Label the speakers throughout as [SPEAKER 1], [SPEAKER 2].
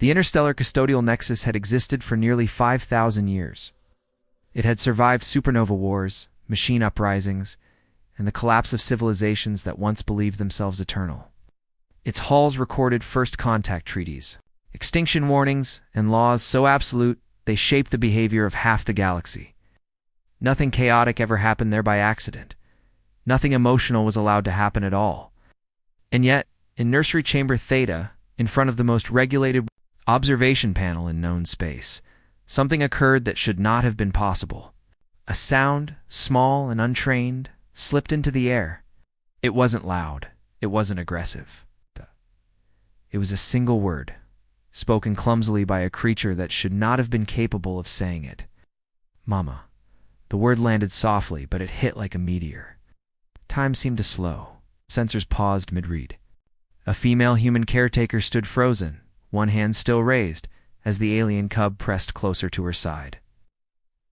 [SPEAKER 1] The interstellar custodial nexus had existed for nearly 5,000 years. It had survived supernova wars, machine uprisings, and the collapse of civilizations that once believed themselves eternal. Its halls recorded first contact treaties, extinction warnings, and laws so absolute they shaped the behavior of half the galaxy. Nothing chaotic ever happened there by accident. Nothing emotional was allowed to happen at all. And yet, in Nursery Chamber Theta, in front of the most regulated observation panel in known space, something occurred that should not have been possible. A sound, small and untrained, slipped into the air. It wasn't loud. It wasn't aggressive. It was a single word, spoken clumsily by a creature that should not have been capable of saying it. Mama. The word landed softly, but it hit like a meteor. Time seemed to slow. Sensors paused mid-read. A female human caretaker stood frozen, one hand still raised, as the alien cub pressed closer to her side.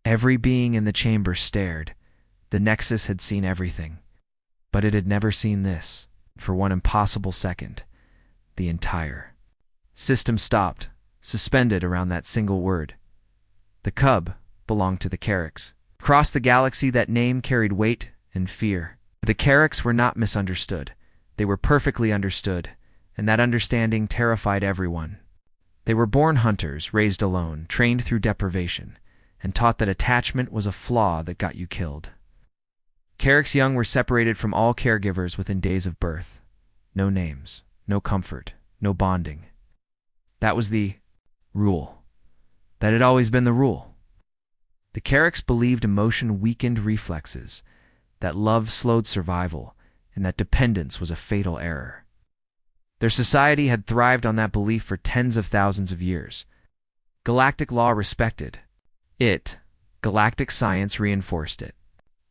[SPEAKER 1] Every being in the chamber stared. The Nexus had seen everything, but it had never seen this. For one impossible second, the entire system stopped, suspended around that single word. The cub belonged to the Carracks. Across the galaxy, that name carried weight and fear. The Carracks were not misunderstood. They were perfectly understood, and that understanding terrified everyone. They were born hunters, raised alone, trained through deprivation, and taught that attachment was a flaw that got you killed. Carracks young were separated from all caregivers within days of birth. No names, no comfort, no bonding. That was the rule. That had always been the rule. The Carracks believed emotion weakened reflexes, that love slowed survival, and that dependence was a fatal error. Their society had thrived on that belief for tens of thousands of years. Galactic law respected it. Galactic science reinforced it.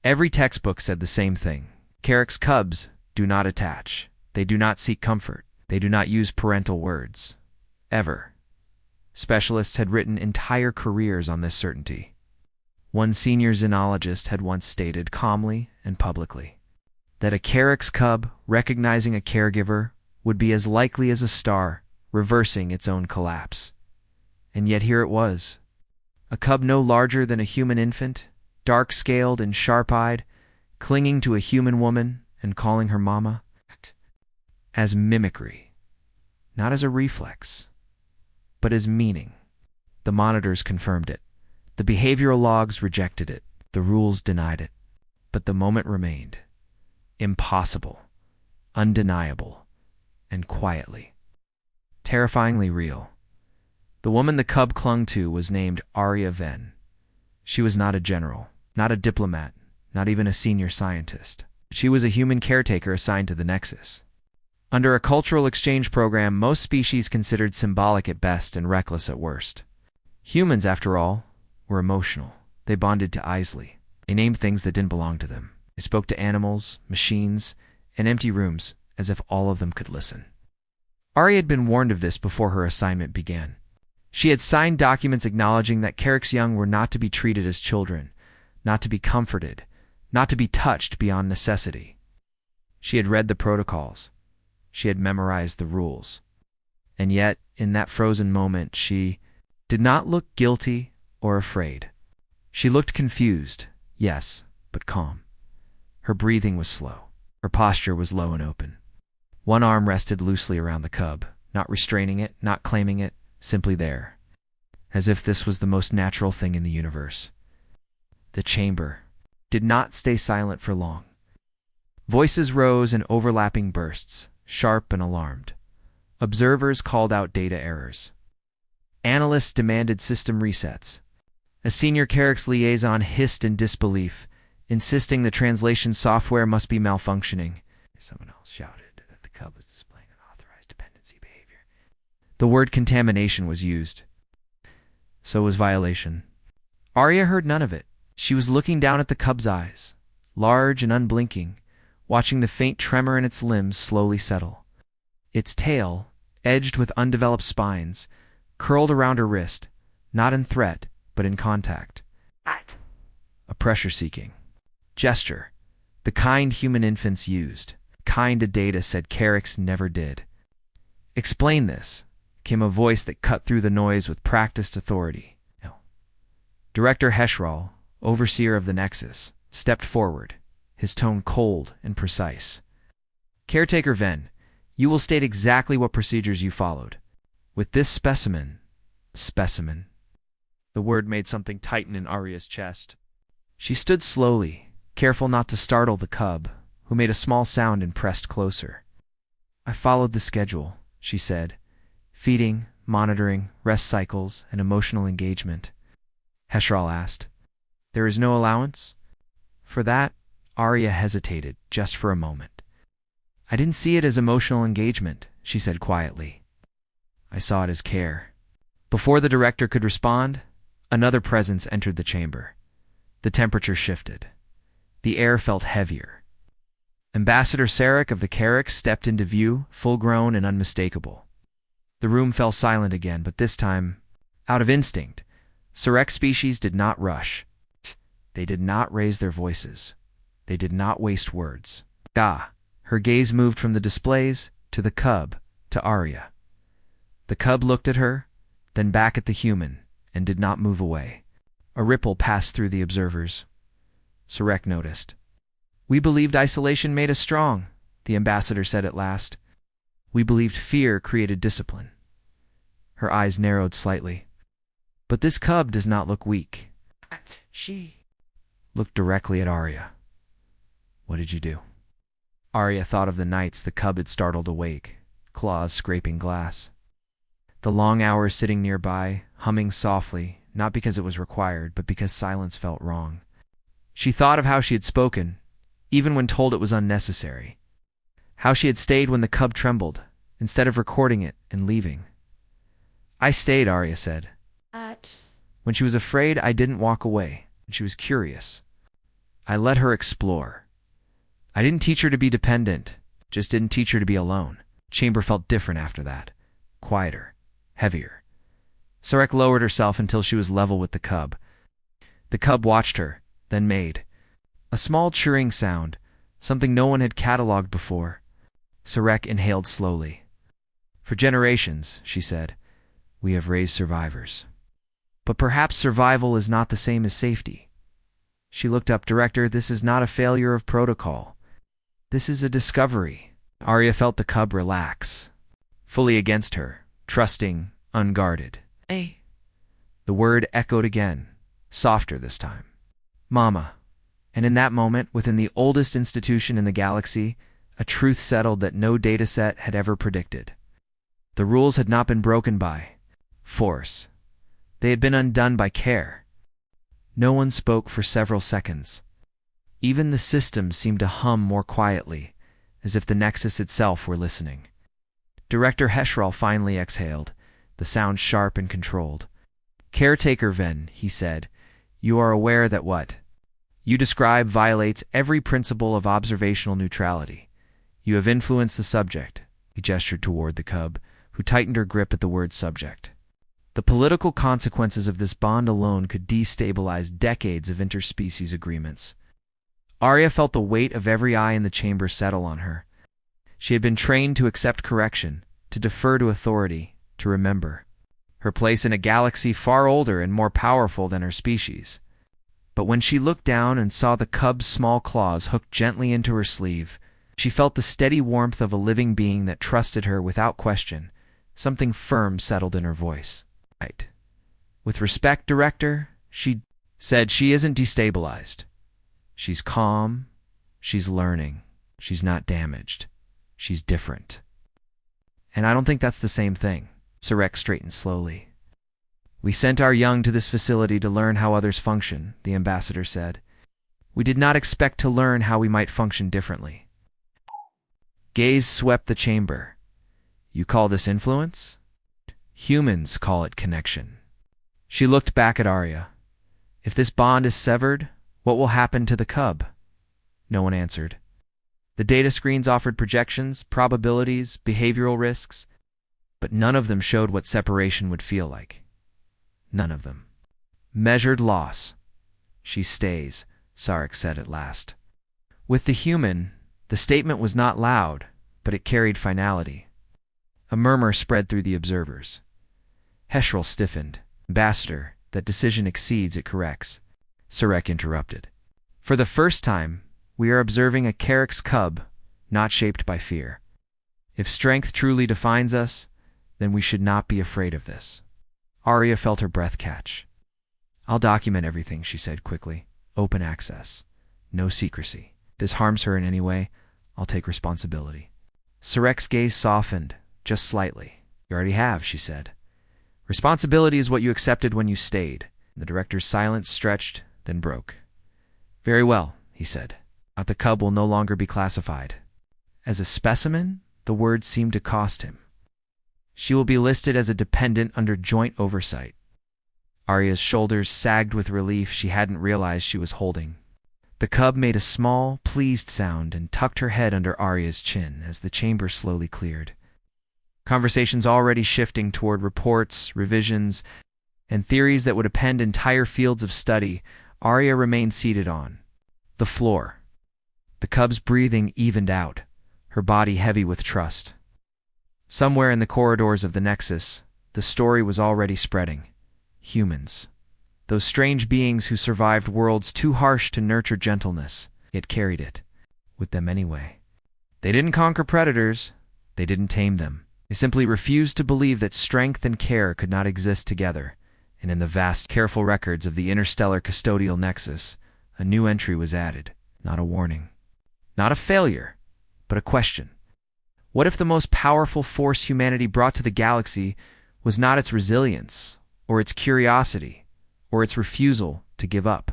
[SPEAKER 1] Every textbook said the same thing. Carracks cubs do not attach. They do not seek comfort. They do not use parental words. Ever. Specialists had written entire careers on this certainty. One senior xenologist had once stated calmly and publicly that a Carracks cub recognizing a caregiver would be as likely as a star reversing its own collapse. And yet here it was. A cub no larger than a human infant, dark-scaled and sharp-eyed, clinging to a human woman and calling her mama, as mimicry, not as a reflex, but as meaning. The monitors confirmed it. The behavioral logs rejected it. The rules denied it. But the moment remained. Impossible, undeniable, and quietly, terrifyingly real. The woman the cub clung to was named Arya Venn. She was not a general, not a diplomat, not even a senior scientist. She was a human caretaker assigned to the Nexus. Under a cultural exchange program, most species considered symbolic at best and reckless at worst. Humans, after all, were emotional. They bonded to Isley. They named things that didn't belong to them. They spoke to animals, machines, and empty rooms as if all of them could listen. Arya had been warned of this before her assignment began. She had signed documents acknowledging that Carracks young were not to be treated as children, not to be comforted, not to be touched beyond necessity. She had read the protocols. She had memorized the rules. And yet, in that frozen moment, she did not look guilty or afraid. She looked confused, yes, but calm. Her breathing was slow. Her posture was low and open. One arm rested loosely around the cub, not restraining it, not claiming it, simply there, as if this was the most natural thing in the universe. The chamber did not stay silent for long. Voices rose in overlapping bursts, sharp and alarmed. Observers called out data errors. Analysts demanded system resets. A senior Carracks liaison hissed in disbelief, insisting the translation software must be malfunctioning. Someone else shouted that the cub was displaying unauthorized dependency behavior. The word contamination was used. So was violation. Arya heard none of it. She was looking down at the cub's eyes, large and unblinking, watching the faint tremor in its limbs slowly settle. Its tail, edged with undeveloped spines, curled around her wrist, not in threat, but in contact. A pressure-seeking gesture, the kind human infants used, kind a data said Carracks never did. Explain this, came a voice that cut through the noise with practiced authority. Director HFY, overseer of the Nexus, stepped forward, his tone cold and precise. Caretaker Ven, you will state exactly what procedures you followed. With this specimen. The word made something tighten in Arya's chest. She stood slowly, careful not to startle the cub, who made a small sound and pressed closer. I followed the schedule, she said. Feeding, monitoring, rest cycles, and emotional engagement. HFY asked. There is no allowance? For that, Arya hesitated, just for a moment. I didn't see it as emotional engagement, she said quietly. I saw it as care. Before the director could respond, another presence entered the chamber. The temperature shifted. The air felt heavier. Ambassador Sarek of the Carrick stepped into view, full-grown and unmistakable. The room fell silent again, but this time, out of instinct, Sarek species did not rush. They did not raise their voices. They did not waste words. Her gaze moved from the displays, to the cub, to Arya. The cub looked at her, then back at the human, and did not move away. A ripple passed through the observers. Sarek noticed. We believed isolation made us strong, the ambassador said at last. We believed fear created discipline. Her eyes narrowed slightly. But this cub does not look weak. She looked directly at Arya. What did you do? Arya thought of the nights the cub had startled awake, claws scraping glass. The long hours sitting nearby, humming softly, not because it was required, but because silence felt wrong. She thought of how she had spoken, even when told it was unnecessary. How she had stayed when the cub trembled, instead of recording it and leaving. I stayed, Arya said. When she was afraid, I didn't walk away. She was curious. I let her explore. I didn't teach her to be dependent, just didn't teach her to be alone. Chamber felt different after that. Quieter. Heavier. Sarek lowered herself until she was level with the cub. The cub watched her, then made a small chirring sound, something no one had catalogued before. Sarek inhaled slowly. For generations, she said, we have raised survivors. But perhaps survival is not the same as safety. She looked up. Director, this is not a failure of protocol. This is a discovery. Arya felt the cub relax, fully against her. Trusting, unguarded. The word echoed again, softer this time. Mama. And in that moment, within the oldest institution in the galaxy, a truth settled that no dataset had ever predicted. The rules had not been broken by force. They had been undone by care. No one spoke for several seconds. Even the system seemed to hum more quietly, as if the Nexus itself were listening. Director HFY finally exhaled, the sound sharp and controlled. Caretaker Ven, he said, you are aware that what you describe violates every principle of observational neutrality. You have influenced the subject. He gestured toward the cub, who tightened her grip at the word subject. The political consequences of this bond alone could destabilize decades of interspecies agreements. Arya felt the weight of every eye in the chamber settle on her. She had been trained to accept correction, to defer to authority, to remember her place in a galaxy far older and more powerful than her species. But when she looked down and saw the cub's small claws hooked gently into her sleeve, she felt the steady warmth of a living being that trusted her without question. Something firm settled in her voice. Right. With respect, Director, she said, she isn't destabilized. She's calm. She's learning. She's not damaged. She's different. And I don't think that's the same thing. Sarek straightened slowly. We sent our young to this facility to learn how others function, the ambassador said. We did not expect to learn how we might function differently. Gaze swept the chamber. You call this influence? Humans call it connection. She looked back at Arya. If this bond is severed, what will happen to the cub? No one answered. The data screens offered projections, probabilities, behavioral risks, but none of them showed what separation would feel like. None of them. Measured loss. She stays, Sarek said at last. With the human, the statement was not loud, but it carried finality. A murmur spread through the observers. Heschel stiffened. Ambassador, that decision exceeds, it corrects. Sarek interrupted. For the first time, we are observing a Carrick's cub, not shaped by fear. If strength truly defines us, then we should not be afraid of this. Arya felt her breath catch. I'll document everything, she said quickly. Open access. No secrecy. If this harms her in any way, I'll take responsibility. Sarek's gaze softened, just slightly. You already have, she said. Responsibility is what you accepted when you stayed. The director's silence stretched, then broke. Very well, he said. The cub will no longer be classified. As a specimen, the word seemed to cost him. She will be listed as a dependent under joint oversight. Arya's shoulders sagged with relief she hadn't realized she was holding. The cub made a small, pleased sound and tucked her head under Arya's chin as the chamber slowly cleared. Conversations already shifting toward reports, revisions, and theories that would append entire fields of study, Arya remained seated on the floor. The cub's breathing evened out, her body heavy with trust. Somewhere in the corridors of the Nexus, the story was already spreading. Humans. Those strange beings who survived worlds too harsh to nurture gentleness, yet carried it with them anyway. They didn't conquer predators. They didn't tame them. They simply refused to believe that strength and care could not exist together. And in the vast, careful records of the interstellar custodial nexus, a new entry was added. Not a warning. Not a failure, but a question. What if the most powerful force humanity brought to the galaxy was not its resilience, or its curiosity, or its refusal to give up?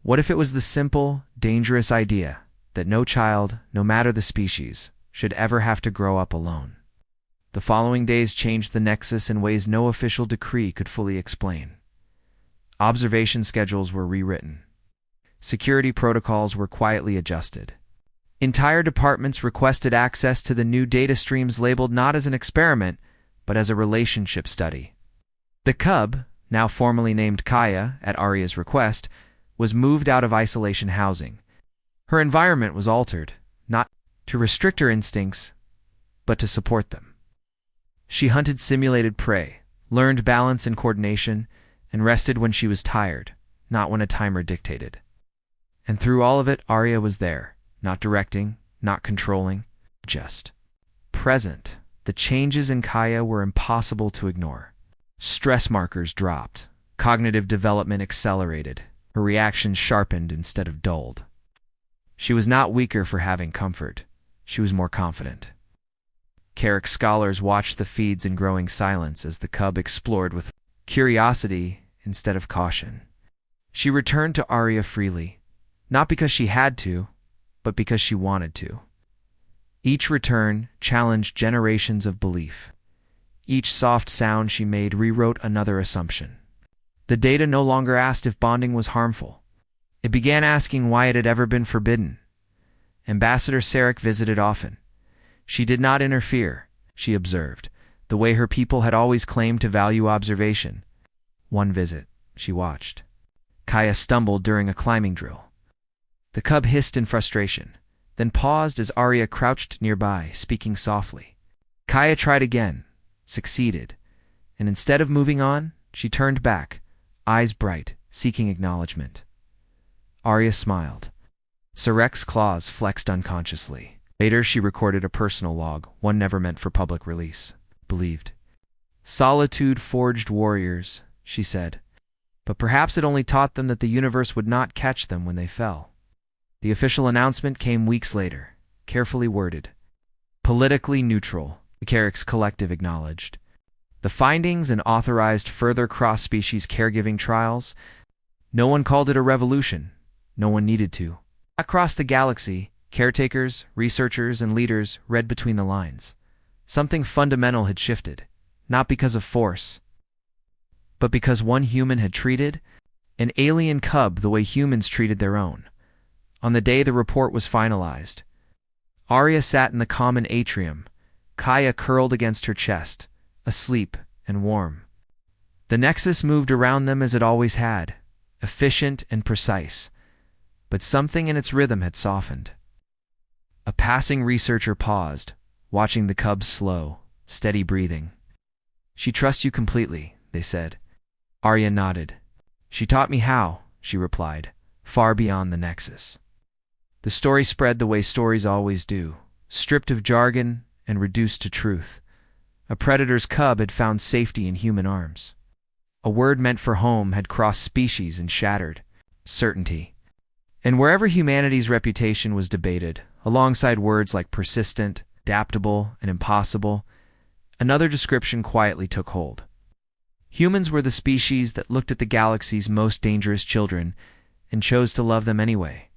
[SPEAKER 1] What if it was the simple, dangerous idea that no child, no matter the species, should ever have to grow up alone? The following days changed the Nexus in ways no official decree could fully explain. Observation schedules were rewritten. Security protocols were quietly adjusted. Entire departments requested access to the new data streams labeled not as an experiment, but as a relationship study. The cub, now formally named Kaya at Arya's request, was moved out of isolation housing. Her environment was altered, not to restrict her instincts, but to support them. She hunted simulated prey, learned balance and coordination, and rested when she was tired, not when a timer dictated. And through all of it, Arya was there, not directing, not controlling, just present. The changes in Kaya were impossible to ignore. Stress markers dropped. Cognitive development accelerated. Her reactions sharpened instead of dulled. She was not weaker for having comfort. She was more confident. Carrick scholars watched the feeds in growing silence as the cub explored with curiosity instead of caution. She returned to Arya freely, not because she had to, but because she wanted to. Each return challenged generations of belief. Each soft sound she made rewrote another assumption. The data no longer asked if bonding was harmful. It began asking why it had ever been forbidden. Ambassador Sarek visited often. She did not interfere, she observed, the way her people had always claimed to value observation. One visit, she watched. Kaya stumbled during a climbing drill. The cub hissed in frustration, then paused as Arya crouched nearby, speaking softly. Kaya tried again, succeeded, and instead of moving on, she turned back, eyes bright, seeking acknowledgement. Arya smiled. Sarek's claws flexed unconsciously. Later, she recorded a personal log, one never meant for public release. Believed. Solitude forged warriors, she said, but perhaps it only taught them that the universe would not catch them when they fell. The official announcement came weeks later, carefully worded. Politically neutral, the Carrick's collective acknowledged. The findings and authorized further cross-species caregiving trials. No one called it a revolution. No one needed to. Across the galaxy, caretakers, researchers, and leaders read between the lines. Something fundamental had shifted, not because of force, but because one human had treated an alien cub the way humans treated their own. On the day the report was finalized, Arya sat in the common atrium, Kaya curled against her chest, asleep and warm. The Nexus moved around them as it always had, efficient and precise, but something in its rhythm had softened. A passing researcher paused, watching the cub's slow, steady breathing. "She trusts you completely," they said. Arya nodded. "She taught me how," she replied, "far beyond the Nexus." The story spread the way stories always do, stripped of jargon and reduced to truth. A predator's cub had found safety in human arms. A word meant for home had crossed species and shattered certainty. And wherever humanity's reputation was debated, alongside words like persistent, adaptable, and impossible, another description quietly took hold. Humans were the species that looked at the galaxy's most dangerous children and chose to love them anyway.